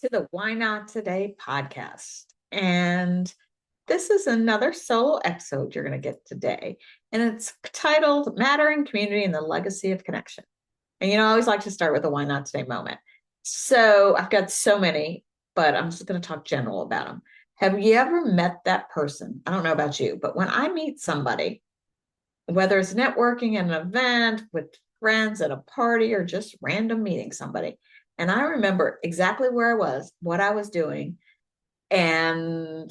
to the Why Not Today podcast. And this is another solo episode you're going to get today. And it's titled Matter in Community and the Legacy of Connection. And I always like to start with a Why Not Today moment. So I've got so many, but I'm just going to talk general about them. Have you ever met that person? I don't know about you, but when I meet somebody, whether it's networking at an event, with friends at a party, or just random meeting somebody, and I remember exactly where I was, what I was doing, and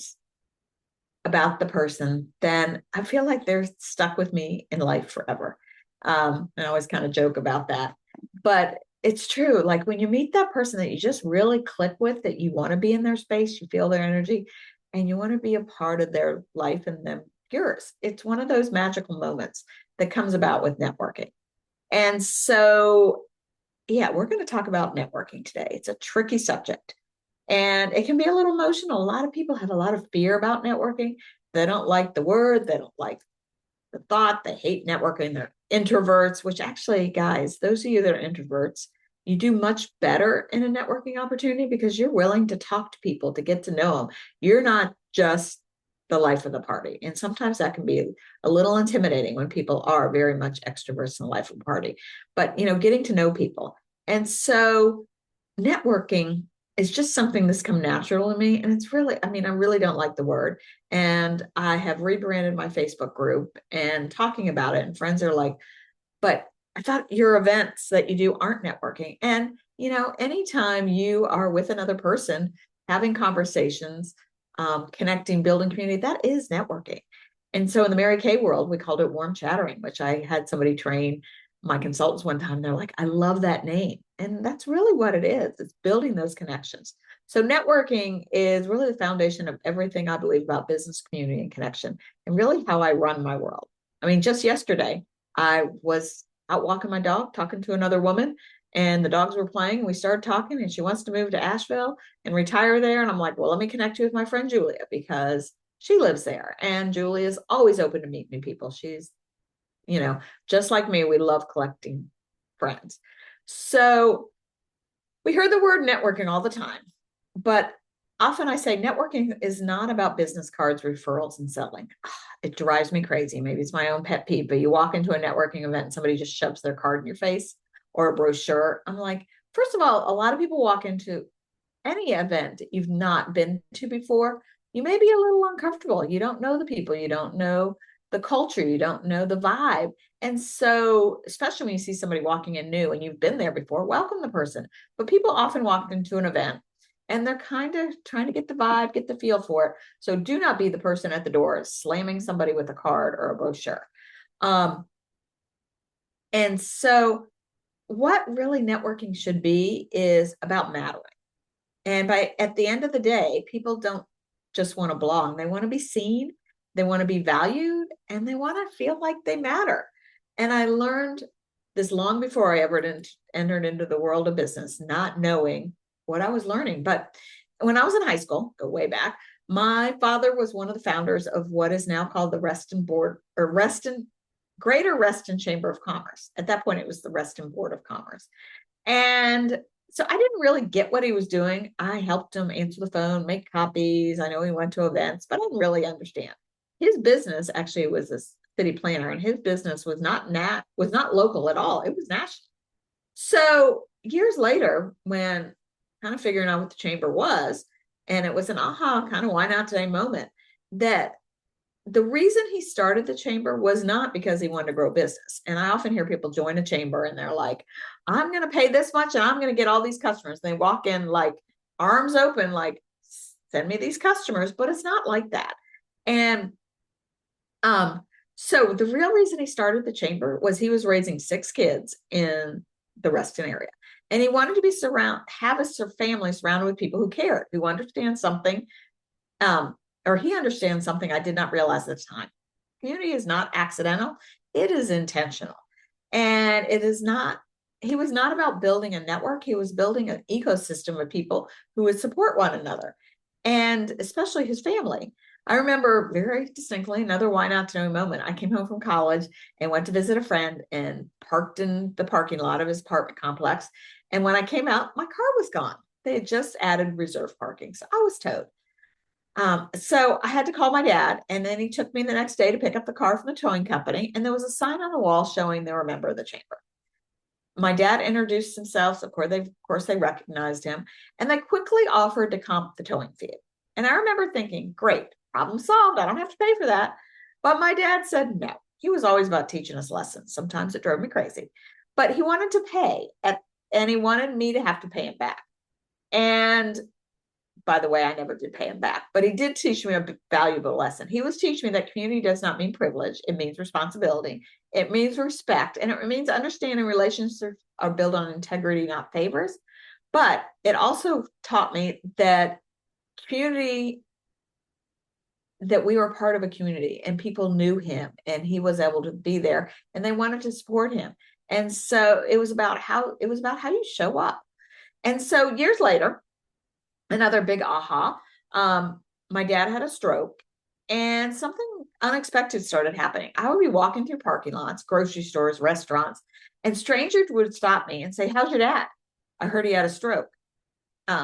about the person, then I feel like they're stuck with me in life forever. I always kind of joke about that, but it's true. Like when you meet that person that you just really click with, that you want to be in their space, you feel their energy, and you want to be a part of their life and them yours. It's one of those magical moments that comes about with networking. And so, yeah, we're going to talk about networking today. It's a tricky subject. And it can be a little emotional. A lot of people have a lot of fear about networking. They don't like the word, they don't like the thought, they hate networking. They're introverts, which actually, guys, those of you that are introverts, you do much better in a networking opportunity because you're willing to talk to people, to get to know them. You're not just the life of the party. And sometimes that can be a little intimidating when people are very much extroverts in the life of the party. But, getting to know people. And so networking is just something that's come natural to me. And it's really, I really don't like the word. And I have rebranded my Facebook group and talking about it. And friends are like, but I thought your events that you do aren't networking. And, anytime you are with another person, having conversations, connecting, building community, that is networking. And so in the Mary Kay world, we called it warm chattering, which I had somebody train my consultants one time. They're like, I love that name. And that's really what it is. It's building those connections. So networking is really the foundation of everything I believe about business, community, and connection, and really how I run my world. Just yesterday, I was out walking my dog, talking to another woman, and the dogs were playing. And we started talking, and she wants to move to Asheville and retire there. And I'm like, well, let me connect you with my friend Julia, because she lives there. And Julia is always open to meet new people. She's, just like me, we love collecting friends. So we heard the word networking all the time, but often I say networking is not about business cards, referrals, and selling. It drives me crazy. Maybe it's my own pet peeve, but you walk into a networking event and somebody just shoves their card in your face or a brochure. I'm like, first of all, a lot of people walk into any event that you've not been to before. You may be a little uncomfortable. You don't know the people. You don't know the culture. You don't know the vibe. And so, especially when you see somebody walking in new and you've been there before, welcome the person. But people often walk into an event and they're kind of trying to get the vibe, get the feel for it. So do not be the person at the door slamming somebody with a card or a brochure. And so what really networking should be is about mattering. And at the end of the day, people don't just want to belong. They want to be seen, they want to be valued, and they want to feel like they matter. And I learned this long before I ever entered into the world of business, not knowing what I was learning. But when I was in high school, go way back, my father was one of the founders of what is now called the Reston Board, or Greater Reston Chamber of Commerce. At that point, it was the Reston Board of Commerce. And so I didn't really get what he was doing. I helped him answer the phone, make copies. I know he went to events, but I didn't really understand. His business actually was a city planner, and his business was not local at all. It was national. So years later, when kind of figuring out what the chamber was, and it was an aha kind of why not today moment, that the reason he started the chamber was not because he wanted to grow business. And I often hear people join a chamber and they're like, I'm going to pay this much and I'm going to get all these customers. And they walk in like arms open, like, send me these customers. But it's not like that. And so the real reason he started the chamber was he was raising 6 kids in the Reston area. And he wanted to have a family surrounded with people who cared, who understand something, or he understands something I did not realize at the time. Community is not accidental, it is intentional. And he was not about building a network, he was building an ecosystem of people who would support one another, and especially his family. I remember very distinctly another why not to know moment. I came home from college and went to visit a friend and parked in the parking lot of his apartment complex. And when I came out, my car was gone. They had just added reserve parking. So I was towed. So I had to call my dad, and then he took me the next day to pick up the car from the towing company. And there was a sign on the wall showing they were a member of the chamber. My dad introduced himself. Of course, they recognized him, and they quickly offered to comp the towing fee. And I remember thinking, great, problem solved. I don't have to pay for that. But my dad said no. He was always about teaching us lessons. Sometimes it drove me crazy, but he wanted to pay, and he wanted me to have to pay him back. And by the way, I never did pay him back, but he did teach me a valuable lesson. He was teaching me that community does not mean privilege. It means responsibility. It means respect. And it means understanding relationships are built on integrity, not favors. But it also taught me that community, that we were part of a community and people knew him and he was able to be there and they wanted to support him. And so it was about how you show up. And so years later, another big aha. My dad had a stroke and something unexpected started happening. I would be walking through parking lots, grocery stores, restaurants, and strangers would stop me and say, "How's your dad? I heard he had a stroke."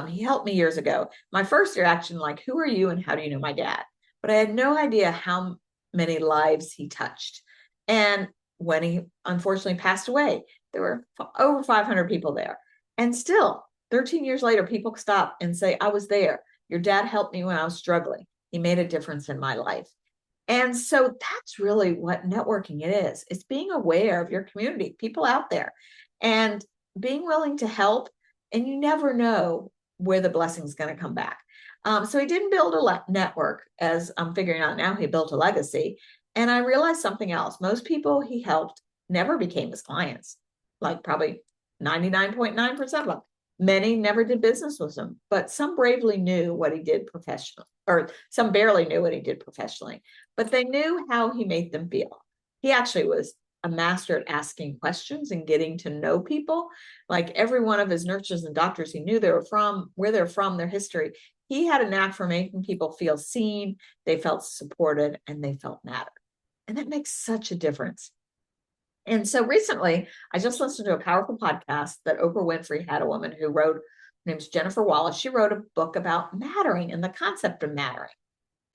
He helped me years ago. My first reaction, like, who are you and how do you know my dad? But I had no idea how many lives he touched. And when he unfortunately passed away, there were over 500 people there. And still, 13 years later, people stop and say, I was there. Your dad helped me when I was struggling. He made a difference in my life. And so that's really what networking it is. It's being aware of your community, people out there, and being willing to help. And you never know where the blessing is going to come back. So he didn't build a network, as I'm figuring out now. He built a legacy. And I realized something else. Most people he helped never became his clients, like probably 99.9% of them. Many never did business with him, but some bravely knew what he did professionally, or some barely knew what he did professionally, but they knew how he made them feel. He actually was a master at asking questions and getting to know people. Like every one of his nurses and doctors, he knew they were from, where they're from, their history. He had a knack for making people feel seen, they felt supported, and they felt mattered. And that makes such a difference. And so recently, I just listened to a powerful podcast that Oprah Winfrey had. A woman who wrote, her name's Jennifer Wallace. She wrote a book about mattering and the concept of mattering.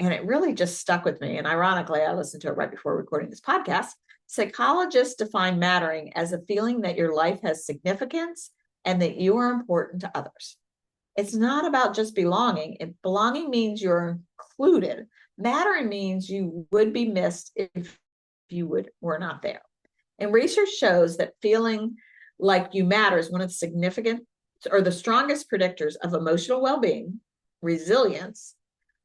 And it really just stuck with me. And ironically, I listened to it right before recording this podcast. Psychologists define mattering as a feeling that your life has significance and that you are important to others. It's not about just belonging. Belonging means you're included. Mattering means you would be missed if you were not there. And research shows that feeling like you matter is one of the significant or the strongest predictors of emotional well-being, resilience,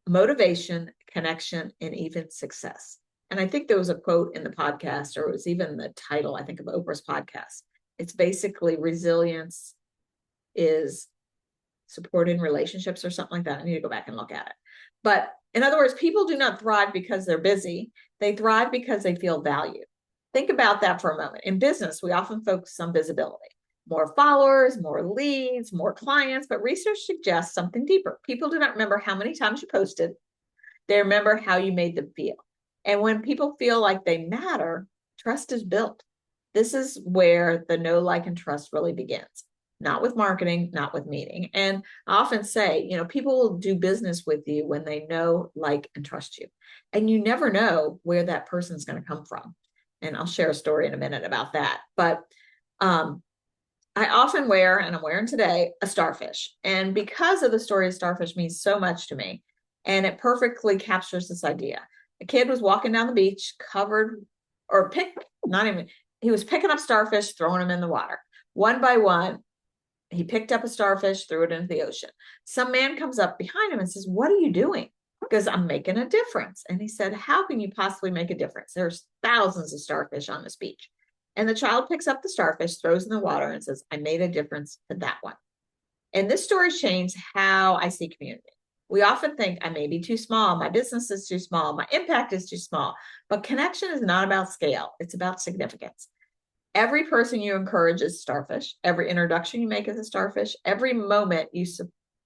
motivation, connection, and even success. And I think there was a quote in the podcast, or it was even the title, I think, of Oprah's podcast. It's basically resilience is supported in relationships or something like that. I need to go back and look at it. But in other words, people do not thrive because they're busy. They thrive because they feel valued. Think about that for a moment. In business, we often focus on visibility. More followers, more leads, more clients, but research suggests something deeper. People do not remember how many times you posted. They remember how you made them feel. And when people feel like they matter, trust is built. This is where the know, like, and trust really begins. Not with marketing, not with meeting. And I often say, people will do business with you when they know, like, and trust you. And you never know where that person's going to come from. And I'll share a story in a minute about that. But I often wear, and I'm wearing today, a starfish. And because of the story of starfish means so much to me, and it perfectly captures this idea. A kid was walking down the beach he was picking up starfish, throwing them in the water. One by one, he picked up a starfish, threw it into the ocean. Some man comes up behind him and says, "What are you doing?" Because I'm making a difference. And he said, "How can you possibly make a difference? There's thousands of starfish on this beach." And the child picks up the starfish, throws in the water, and says, "I made a difference to that one." And this story changed how I see community. We often think I may be too small, my business is too small, my impact is too small. But connection is not about scale, it's about significance. Every person you encourage is starfish. Every introduction you make is a starfish. Every moment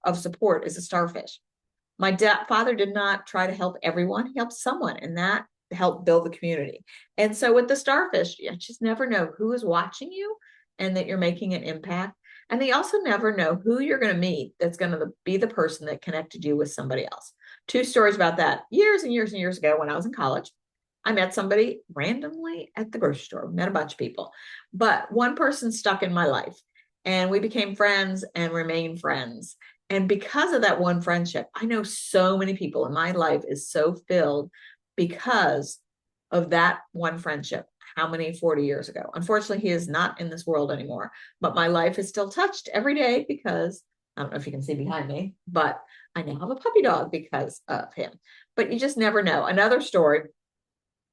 of support is a starfish. My father did not try to help everyone. He helped someone, and that helped build the community. And so with the starfish, you just never know who is watching you and that you're making an impact. And you also never know who you're going to meet that's going to be the person that connected you with somebody else. Two stories about that. Years and years and years ago when I was in college, I met somebody randomly at the grocery store, met a bunch of people, but one person stuck in my life and we became friends and remain friends. And because of that one friendship, I know so many people, and my life is so filled because of that one friendship. How many 40 years ago? Unfortunately, he is not in this world anymore, but my life is still touched every day because I don't know if you can see behind me, but I now have a puppy dog because of him. But you just never know. Another story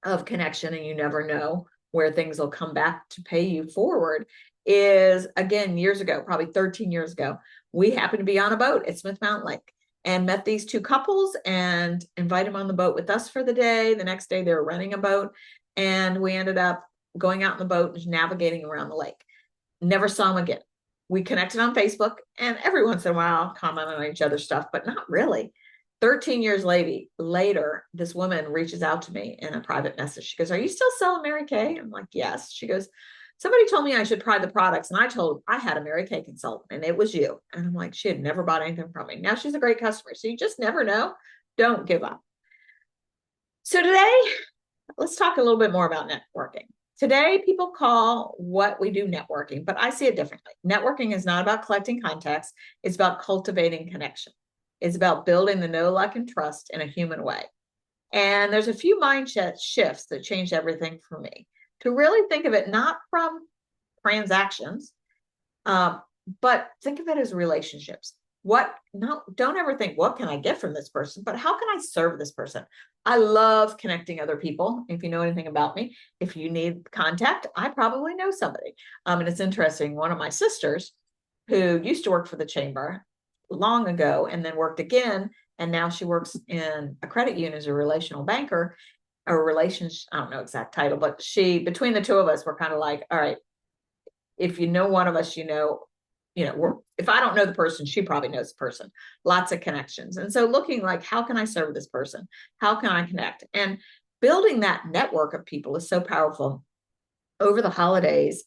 of connection, and you never know where things will come back to pay you forward, is again, years ago, probably 13 years ago, we happened to be on a boat at Smith Mountain Lake and met these two couples and invited them on the boat with us for the day. The next day they were renting a boat and we ended up going out in the boat and navigating around the lake. Never saw them again. We connected on Facebook and every once in a while comment on each other's stuff, but not really. 13 years later, this woman reaches out to me in a private message. She goes, "Are you still selling Mary Kay?" I'm like, "Yes." She goes, "Somebody told me I should try the products, and I had a Mary Kay consultant, and it was you." And I'm like, she had never bought anything from me. Now she's a great customer. So you just never know. Don't give up. So today, let's talk a little bit more about networking. Today, people call what we do networking, but I see it differently. Networking is not about collecting contacts. It's about cultivating connection. It's about building the know, like, and trust in a human way. And there's a few mindset shifts that changed everything for me. To really think of it not from transactions, but think of it as relationships. Don't ever think, what can I get from this person, but how can I serve this person? I love connecting other people. If you know anything about me, if you need contact, I probably know somebody. And it's interesting. One of my sisters who used to work for the chamber long ago and then worked again, and now she works in a credit union as a relational banker or relations. I don't know exact title, but between the two of us, we're kind of like, all right, if you know one of us, if I don't know the person, she probably knows the person. Lots of connections. And so looking like, how can I serve this person? How can I connect? And building that network of people is so powerful. Over the holidays,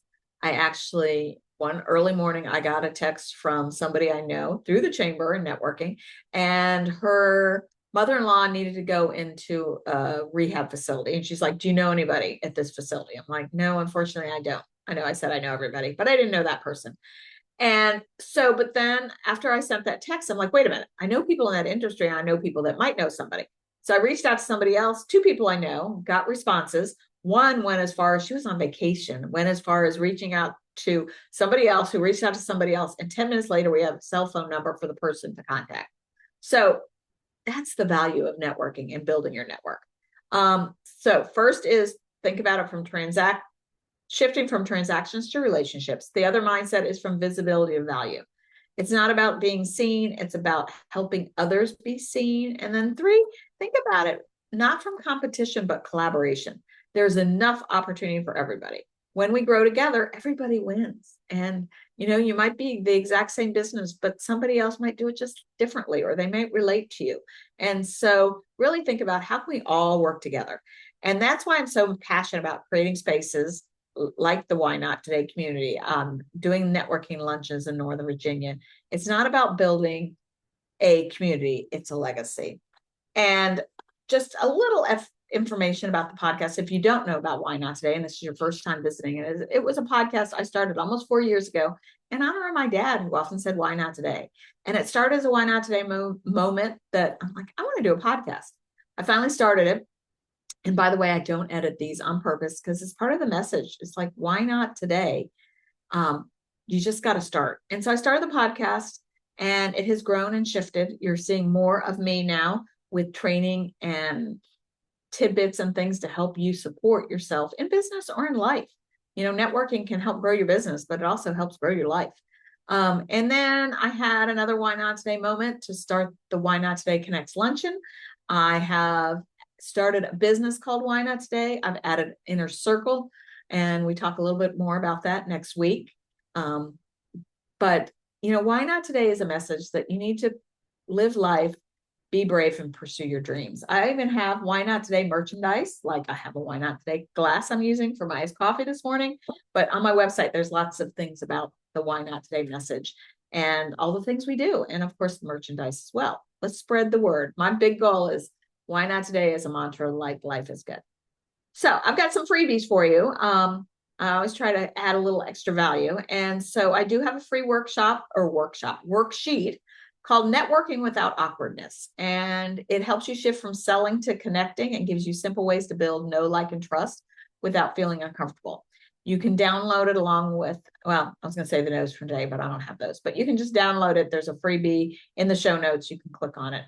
one early morning, I got a text from somebody I know through the chamber and networking, and her mother-in-law needed to go into a rehab facility. And she's like, "Do you know anybody at this facility?" I'm like, "No, unfortunately, I don't." I know I said I know everybody, but I didn't know that person. And so, but then after I sent that text, I'm like, wait a minute, I know people in that industry. And I know people that might know somebody. So I reached out to somebody else, two people I know, got responses. One went as far as, she was on vacation, went as far as reaching out to somebody else who reached out to somebody else. And 10 minutes later, we have a cell phone number for the person to contact. So that's the value of networking and building your network. So first is think about it from shifting from transactions to relationships. The other mindset is from visibility of value. It's not about being seen. It's about helping others be seen. And then 3, think about it, not from competition, but collaboration. There's enough opportunity for everybody. When we grow together, everybody wins. And, you might be the exact same business, but somebody else might do it just differently, or they might relate to you. And so really think about, how can we all work together? And that's why I'm so passionate about creating spaces like the Why Not Today community, doing networking lunches in Northern Virginia. It's not about building a community, it's a legacy. And just a little information about the podcast. If you don't know about Why Not Today, and this is your first time visiting it was a podcast I started almost 4 years ago in honor of my dad, who often said, "Why not today?" And it started as a Why Not Today moment that I'm like, I want to do a podcast. I finally started it. And by the way, I don't edit these on purpose because it's part of the message. It's like, why not today? You just got to start. And so I started the podcast and it has grown and shifted. You're seeing more of me now with training and tidbits and things to help you support yourself in business or in life. Networking can help grow your business, but it also helps grow your life. And then I had another Why Not Today moment to start the Why Not Today Connects Luncheon. I have started a business called Why Not Today. I've added Inner Circle, and we talk a little bit more about that next week. But Why Not Today is a message that you need to live life, be brave, and pursue your dreams. I even have Why Not Today merchandise. Like I have a Why Not Today glass I'm using for my iced coffee this morning. But on my website, there's lots of things about the Why Not Today message and all the things we do. And of course, the merchandise as well. Let's spread the word. My big goal is Why Not Today is a mantra like life is good. So I've got some freebies for you. I always try to add a little extra value. And so I do have a free worksheet called Networking Without Awkwardness. And it helps you shift from selling to connecting and gives you simple ways to build know, like, and trust without feeling uncomfortable. You can download it along with, well, I was going to say the notes for today, but I don't have those. But you can just download it. There's a freebie in the show notes. You can click on it.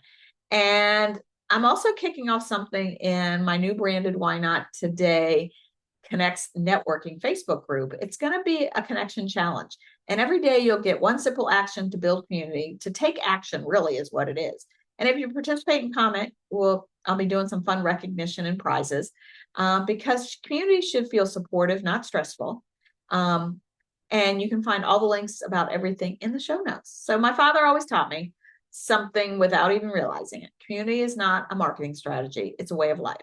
And I'm also kicking off something in my new branded Why Not Today Connects Networking Facebook group. It's going to be a connection challenge. And every day you'll get one simple action to build community. To take action really is what it is. And if you participate and comment, I'll be doing some fun recognition and prizes because community should feel supportive, not stressful. And you can find all the links about everything in the show notes. So my father always taught me something without even realizing it. Community is not a marketing strategy. It's a way of life.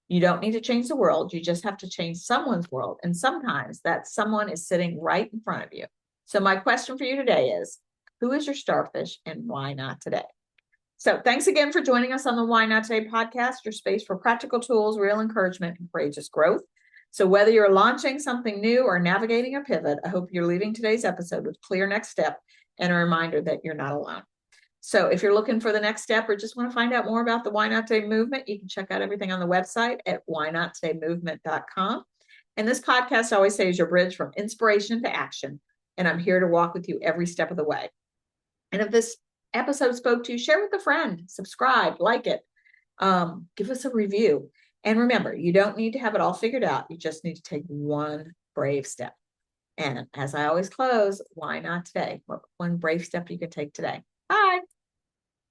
You don't need to change the world. You just have to change someone's world. And sometimes that someone is sitting right in front of you. So my question for you today is, who is your starfish and why not today? So thanks again for joining us on the Why Not Today podcast, your space for practical tools, real encouragement, and courageous growth. So whether you're launching something new or navigating a pivot, I hope you're leaving today's episode with clear next step and a reminder that you're not alone. So if you're looking for the next step or just want to find out more about the Why Not Today movement, you can check out everything on the website at whynotTodayMovement.com. And this podcast, I always say, is your bridge from inspiration to action. And I'm here to walk with you every step of the way. And if this episode spoke to you, share with a friend, subscribe, like it, give us a review. And remember, you don't need to have it all figured out. You just need to take one brave step. And as I always close, why not today? What one brave step you can take today? Bye.